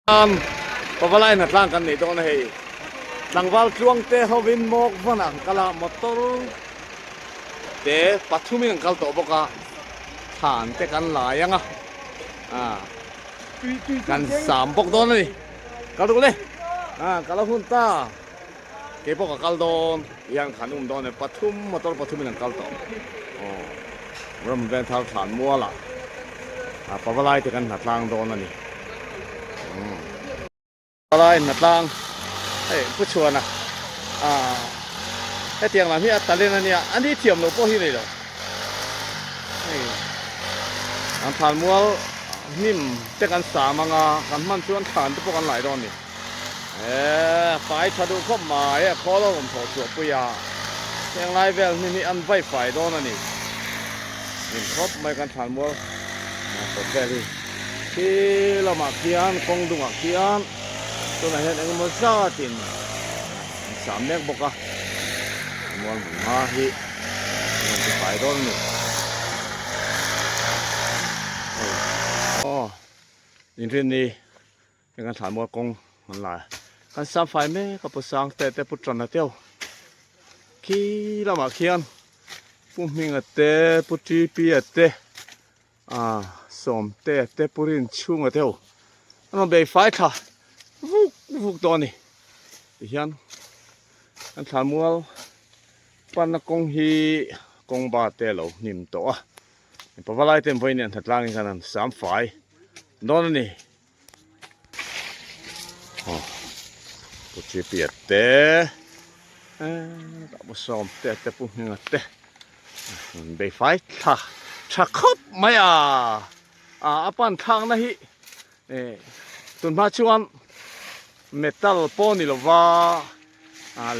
ปะวะไลนัดล่างกันนี่ตรงนี้หลังวาลช่วงเตะเขาวินมอกวันอังกลามอเตอร์เตะปัจจุบันกัลโตบกะฐานเตะกันหลายยังกัน3 ปกโดนนี่กัลดูเลยกัลหุ่นตาเก็บปกกัลโดนยังขันโดนเนี่ยปัจจุบันมอเตอร์ปัจจุบันกัลโตเริ่มเป็นทางฐานมัวละปะวะไลเตะกันนัดล่างโดนนี่อะไรนัดล่างผู้ชวนเตียงหลังที่อัตเลนเนี่ยอันนี้เทียมเราพวกที่ไหนหรออันผ่านมัวนิ่มแต่กัน3 มังกันมันชวนฐานทุกพวกกันหลายดอนนี่ฝ่ายชาดูเข้ามาขอเราผมถอดตัวปุยเตียงไล่เวลนี่อันไฟฝ่ายดอนนี่นี่ครบไม่กันผ่านมัวกดแค่ที่เรามาเขียนคงดูมาเขียนตัวไหนเห็นเองมันซาติน3 เมกบอกมัวมาฮิมันจะไปโดนนี่ยินดีนี่เป็นการถามมัวกงมันหลายการซ้ำไฟเมกับภาษาแต่ปุตรนาเตียวขี้เรามาเขียนปุ่มมิงเตปุตรีปีเตสมเตปุรินชุ่งเตียวมันเบยไฟท่าฟุกตัวนี่เฮียนอันถามมัวปันกงฮีกงบาเตลนิมตัวปะวะไลเต็มไฟเนี่ยถัดล่างกันนั้น3 ฝ่ายโดนนี่ปุจิเปียเตตับสมเตปุ่งเตเบยไฟท่าชักคบไม่ปันทางนะฮิตุนมาชวนเมทัลปอนี่หรอว่า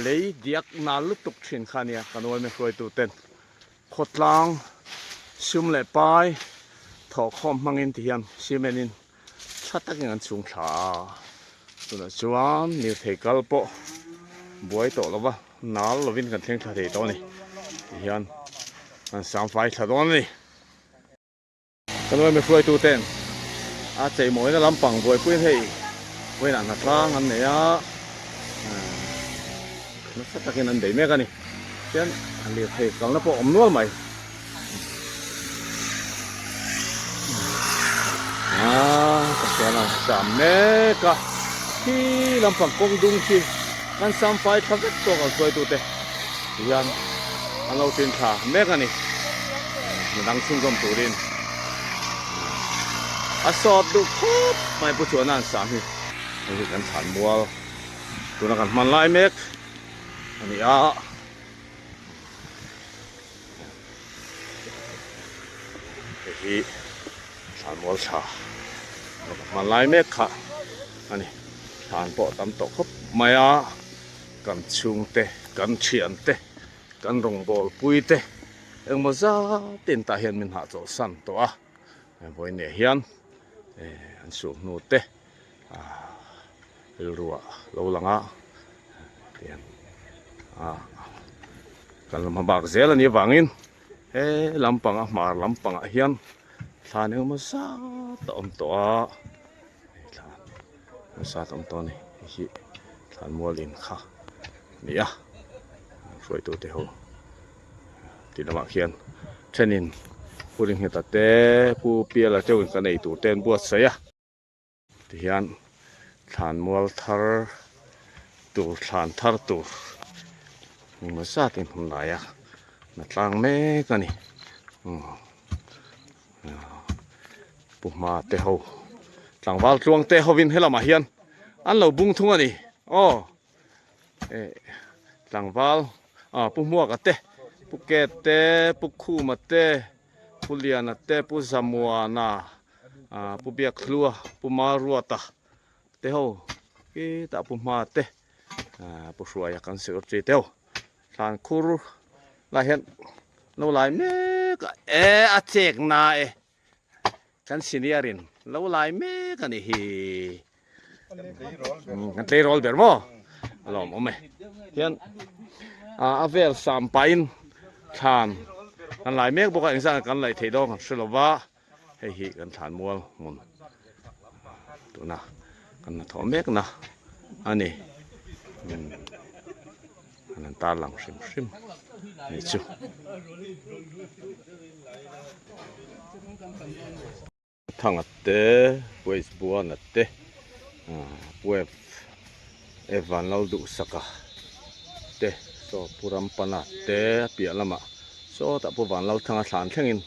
เลยเดียกนาลุตุกชินขานี่กันวันไม่เคยตูเต้นขดลังซุ่มเล่ไปถอคอมมังอินที่ยันซีเมนินชัดตั้งงานสูงขาตุนชวนนิวเทกัลปอบวยโตแล้ววะนาลวินกันเที่ยงทะเลตอนนี้ที่ยันมัน3 ฝ่ายทะเลนี่กันวันไม่เคยตูเต้นใจหมวยนะลำปังบวยปุ้ยให้ไว้หนังนัดล่างอันไหนนักสัตว์กินอันเดียแม่กันนี่เช่นอันเลี้ยงให้กันแล้วพออมนวลใหม่ตัดเสียนะ3 เมกะที่ลำปังกงดุงที่กัน3 ฝ่ายทั้งตัวกันสวยตัวเตะยันอันเราตินขาแม่กันนี่ดังซุ่มกำตูดินสอดดูครบไม่ผู้ชวนนั่น3 นี่คือการฐานมัวตัวนั้นกันมันไล่เมกอันนี้ที่ฐานมัวชามันไล่เมกค่ะอันนี้ฐานปอตำตกครบไม่กันชุงเตกันเฉียนเตกันรงบอลปุยเตมาซาตินตาเห็นมินหาโจสันตัวบอยเนี่ยเฮียนอันสูงนู่นเตรัวเราหลังเตียนกันลำบากเสียแล้วนี่หวังอินลำปังมาลำปังเฮียนทานเอามาซาตอมตัวมาซาตอมตัวนี่ที่ทานมัวลินค่ะนี่ช่วยตัวเดียวที่ลำบากเฮียนเช่นนี้ผู้เลี้ยงเห็ดเต้ผู้เปียละเจ้ากันในตัวเต้นบวชเสียที่ยันฐานมัวทาร์ตัวฐานทาร์ตัวมีมาซาตินผมหลายนัดล่างแม่กันนี่ปุ๊บมาเตะเขาหลังวาลช่วงเตะเขาวินให้เรามาเฮียนอันเราบุ้งทุ่งอันนี้หลังวาลปุ๊บมัวกันเตะปุ๊บเกตเตะปุ๊บคู่มาเตะปุเลียนเตะปุซามัวนาปุเบียคลัวปุมารัวตาเตะเขาตาปุมาเตะปุสวยกันเสือจีเตะทานคูรุลายเห็นเราลายเมกอาเจกนากันสินียรินเราลายเมกันนี่กันเตะรอลเบอร์โม่ลมเห็นเวล3 ปน์ทานกันหลายเมฆบอกว่าอินสังกันหลายเทดองสลว่าให้กันฐานมัวมุนตัวน่ะ กันนะถอเมกนะอันนี้อันนั้นตาหลังชิมนี่จูทางอัตเตเวสบัวนัตเตเวฟเอวันเราดูสักเตโซปุรัมปนาเตเปียละมาโซแต่พวกวันเราทางสารแข่ง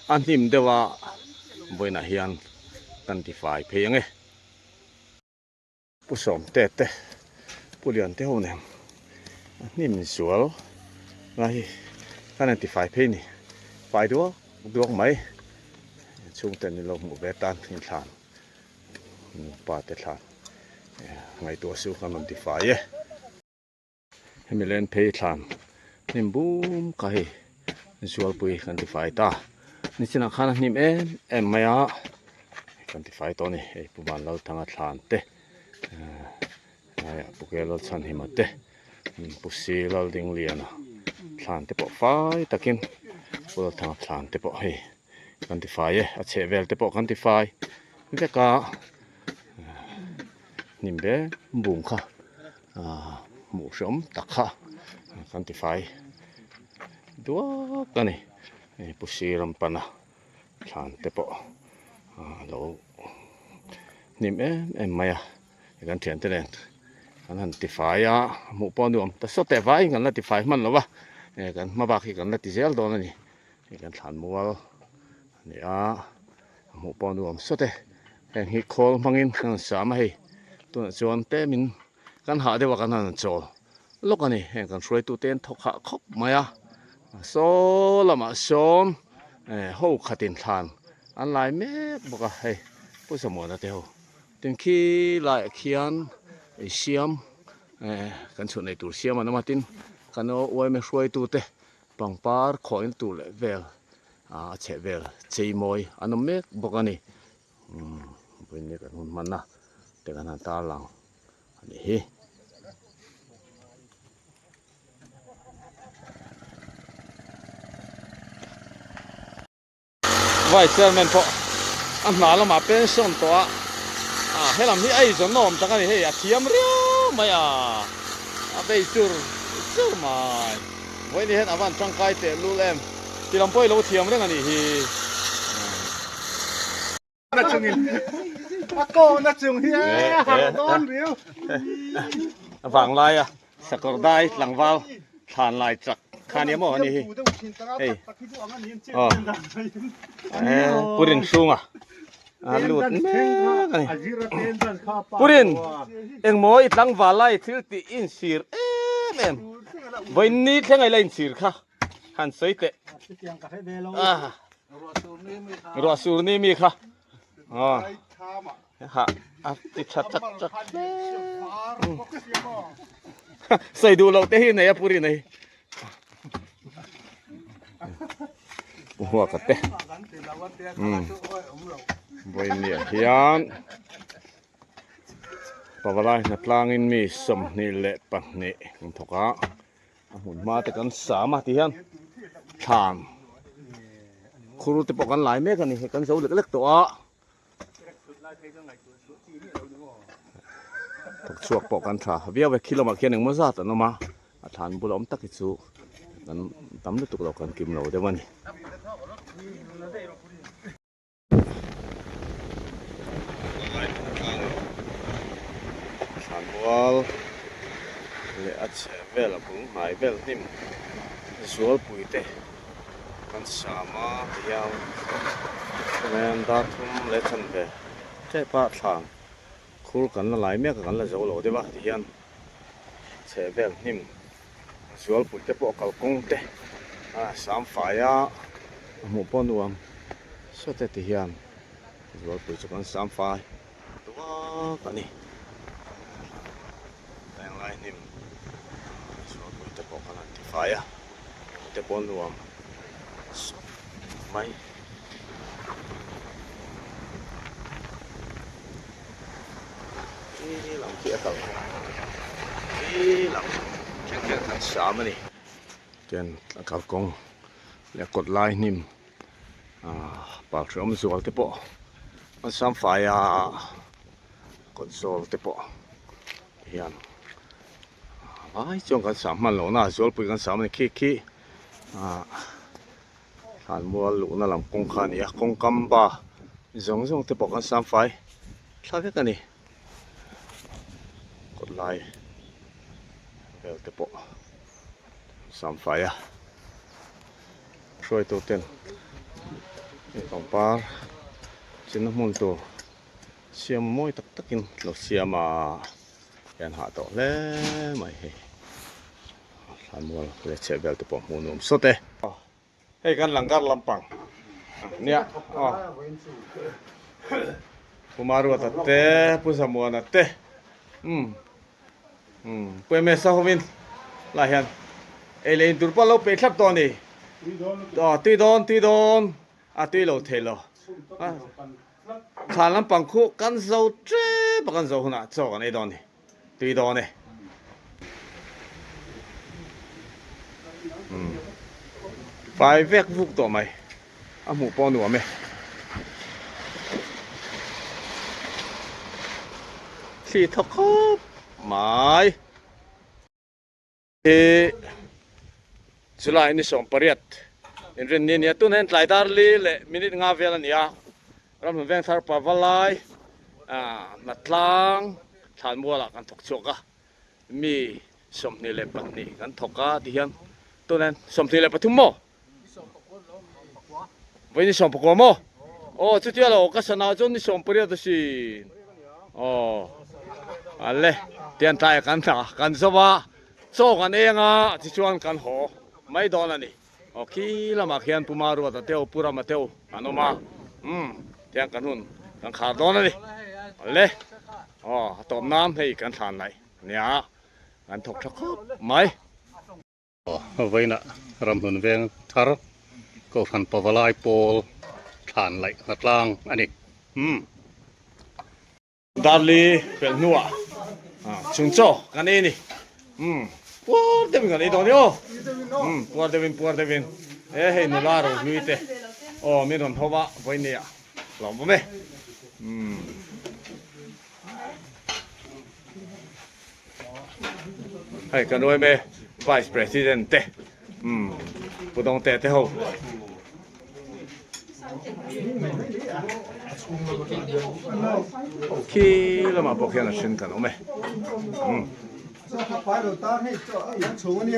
อันนี้มันเดี๋ยวว่าบอยน่ะเฮียนกันที่ฝ่ายเพยงผู้สมเตะผู้เรียนเท่าเนี่ยนี่มันสวยไงกันที่ฝ่ายเพยนี่ฝ่ายดวงไหมช่วงแต่นี้เราหมู่เบตันทิ้งทานป่าเตทานไงตัวสู้กันมันที่ฝ่ายให้มีเล่นเพยทานนี่บูมไก่สวยปุยกันที่ฝ่ายตานี่สินะข้านี่เอ็มไม่อะกันที่ฝ่ายตัวนี้ผู้บ้านเราทางทานเตะพวกเราชันหิมะเตะผู้ซีเราดิ่งเลียนะทานเตะปอกฝ่ายตะกินพวกเราทางทานเตะปอกให้กันที่ฝ่ายอาเชเวลเตะปอกกันที่ฝ่ายนี่แต่ก็นิ่มเบ้บุ้งค่ะหมูสมตักค่ะกันที่ฝ่ายดัวกันนี่ผู้ซีรำปนะทานเตะปอกเรานิ่มเอ็มไม่อะกันเถียนเตะเลยกันนั่นที่ฝ่ายหมูปอนดวมแต่สุดแต่ฝ่ายกันละที่ฝ่ายมันหรอวะกันมาบักกันละที่เซลโดนนี่กันทานมัวนี่หมูปอนดวมสุดแต่ฮิโคลมังอินกันสามให้ตัวจวนเตมินกันหาเดี๋ยวกันนั่นโจลูกกันนี่กันช่วยตัวเต้นทกขะคบมาโซละมาโซนหูขัดินทานอันหลายเมฆบอกว่าให้ผู้สมุนนะเดียวถึงขี้หลายเขียนเสียมกันส่วนในตัวเสียมมันมาตินกันเอาไว้ไม่ช่วยตัวเตะปังปาร์ขออินตัวเลเวลเชเวลเชยมอยอันนั้นเมฆบอกกันนี่เป็นนี่กันหุ่นมันนะแต่กันหันตาหลังอันนี้ไว้เชื่อมันพออันหนาเรามาเป็นส่วนตัวให้ลำนี้ไอ้ส่วนน้อมตั้งกันนี่เทียมเรียวมาไปจูมาไว้นี่เห็นอาวันจังไกเตะลูเล่มที่ลำป่วยเราเทียมเรื่องอันนี้น่าจึงอินอาโกน่าจึงเฮียหาต้นเรียวฝังลายสกอร์ได้หลังวาลทานลายจักคานี้มั้งอันนี้ปุรินสูงลุดปุรินเอ็งโมอีหลังวาลายที่ตีอินซีร์เอ็มวันนี้เท่าไงเลยอินซีร์ค่ะหันสวยเตะรัวสูนี่มีค่ะฮะติดชัดใส่ดูเราเตะที่ไหนปุรินไหนหัวกระเตะบอยเนี่ยเฮียนปะวะไรนัดลางอินมีสมนี่เละปังนี่ทุกหุ่นมาแต่กันสามที่เฮียนทานครูจะปกันหลายเมฆกันนี่กันเสาเล็กๆตัวถูกชวกปกันถ่าเวียไปคิโลมาเคียนหนึ่งมื้อซาแต่นมาทานบุหรี่ตักกิจูกันตำลึกตุกเรากันกิมเราเดี๋ยววันนี้ทานบัวเลอัดเวลบุ้งหายเวลนิ่มสวลปุยเตกันสามาเดียวแมนดาทุ่มเล็ดทันเบเจ้าป้าทางคูกันละหลายเมื่อกันละเจ้าเราเดี๋ยวที่ยันเชเวลนิ่มสวลปุยเตปอกกงเตสามฝ่ายหมู่ปนวมสุดแต่ที่ยันสวลปุยจะกันสามฝ่ายตัวกันนี่แต่งลายนิ่มสวลปุยเตปอกกันที่ฝ่ายเตปนวมไม่หลังเสียเขาหลังแข็งๆสามนี่เจนกับกงแล้วกดไลน์นิ่มปากเชื่อมสวยที่ปอมันสามฝ่ายก console te po hian ai chong kan sam man lo na zol pui kan sam ni khi han mual lu na lam kong khan ya kong kam ba zong te po kan sam fai thla ve ka ni kot lai vel te po sam fai ya troi to ten e kong par chin mun to siam moi tak takin lo siam yan ha to le mai he han mual le che vel te po munum sote hei kan langgar lampang nia pumaru atate pusamuan ate pue mesa homin lahian elein turpa lo pe thlap to ni ti don a ti lo thelo than lampang khu kan zo tre pa kan zo huna cho kan e don ni ti don ni phải vét vụt tổ mày mũ po nửa mày thì thật khóc mày thì chú lại ní sống bariat in rin ní nhá tuân hen lại dar li lệ minute nga về là nhá ram mình veng thar pa valai nát lang than mua là kan thok chok mi sống ní lệ bắt ní kan thok thì hiền tuân hen sống thì lệ bắt thum mo với những sản phẩm mo, chú tiếc là các sản nào trong những sản phẩm đó thì, alle, tiền tài can sao ba, cho can em chỉ chọn can họ, mấy đó là nè, khi là mà khian pumaru ta teo pura mà teo, anh mà, tiền can hun, can khá đó là nè, alle, tôm nam hay can thàn này, nhá, can thọc thọc mấy, vậy nè, ram hun veng tharก็พันปวลายโปลฐานไหลนัดล่างอันนี้ดาลีเป็นนัวชุนโจกันเองนี่ปัวเดวินกันเองตรงนี้ปัวเดวินเฮ้ยนูลารูลุยเตมีรอนทว่าไว้เนี่ยลองบ่แม่ให้กันด้วยแม่ Vice President เตผู้ต้องเตะเฮาขี้แล้วมาบอกแค่นั้นเช่นกันเอาไหมphải đầu ta hay cho yan chung ni